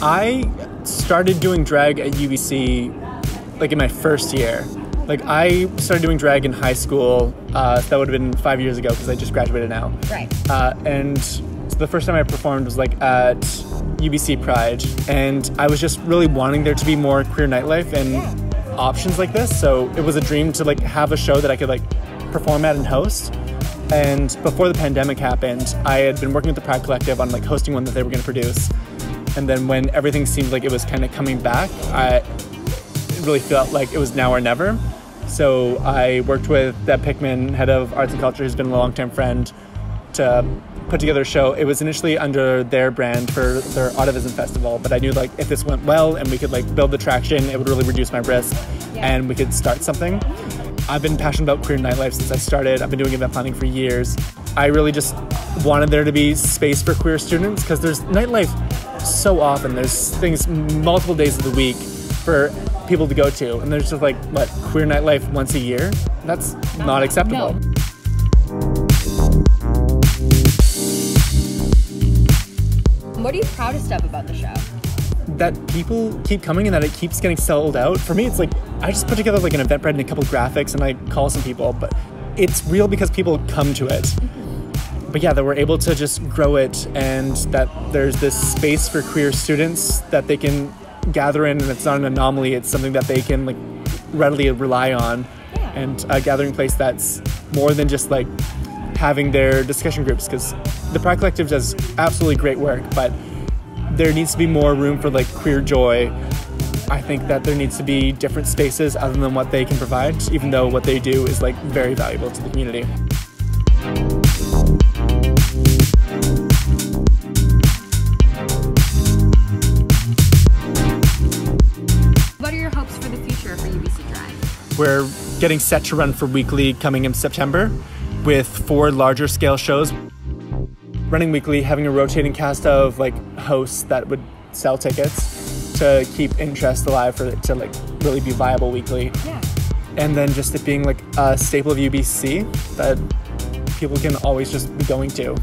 I started doing drag at UBC like in my first year. Like I started doing drag in high school. That would have been 5 years ago because I just graduated now. Right. And so the first time I performed was like at UBC Pride, and I was just really wanting there to be more queer nightlife and options like this. So it was a dream to like have a show that I could like perform at and host. And before the pandemic happened, I had been working with the Pride Collective on like hosting one that they were going to produce. And then when everything seemed like it was kind of coming back, I really felt like it was now or never. So I worked with Deb Pickman, head of arts and culture, who's been a long-time friend, to put together a show. It was initially under their brand for their Autism Festival, but I knew like if this went well and we could like build the traction, it would really reduce my risk and we could start something. I've been passionate about queer nightlife since I started. I've been doing event planning for years. I really just wanted there to be space for queer students because there's nightlife so often. There's things multiple days of the week for people to go to, and there's just like, what, queer nightlife once a year? That's not acceptable. No. What are you proudest of about the show? That people keep coming and that it keeps getting sold out. For me, it's like, I just put together like an Eventbrite and a couple graphics and I call some people, but it's real because people come to it. But yeah, that we're able to just grow it and that there's this space for queer students that they can gather in, and it's not an anomaly, it's something that they can like readily rely on. And a gathering place that's more than just like having their discussion groups, because the Pride Collective does absolutely great work, but there needs to be more room for like queer joy. I think that there needs to be different spaces other than what they can provide, even though what they do is like very valuable to the community. What are your hopes for the future for UBC Drag? We're getting set to run for weekly coming in September with 4 larger scale shows. Running weekly, having a rotating cast of like hosts that would sell tickets to keep interest alive for it to like really be viable weekly. And then just it being like a staple of UBC that people can always just be going to.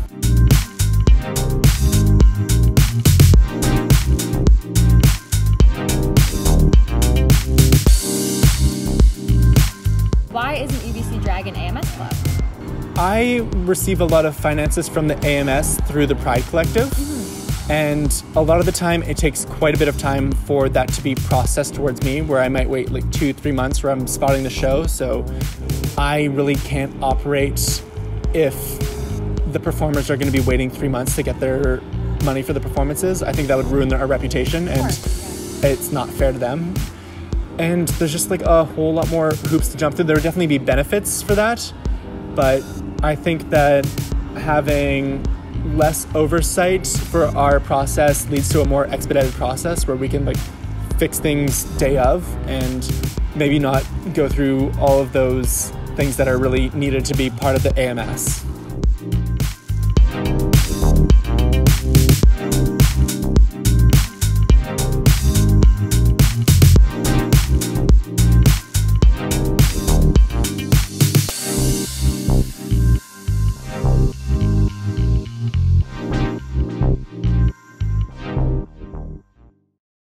Why isn't UBC Drag an AMS club? I receive a lot of finances from the AMS through the Pride Collective. And a lot of the time it takes quite a bit of time for that to be processed towards me, where I might wait like 2-3 months where I'm spotting the show. So I really can't operate if the performers are going to be waiting 3 months to get their money for the performances. I think that would ruin our reputation and it's not fair to them. And there's just like a whole lot more hoops to jump through. There would definitely be benefits for that, but I think that having less oversight for our process leads to a more expedited process where we can like fix things day of and maybe not go through all of those things that are really needed to be part of the AMS.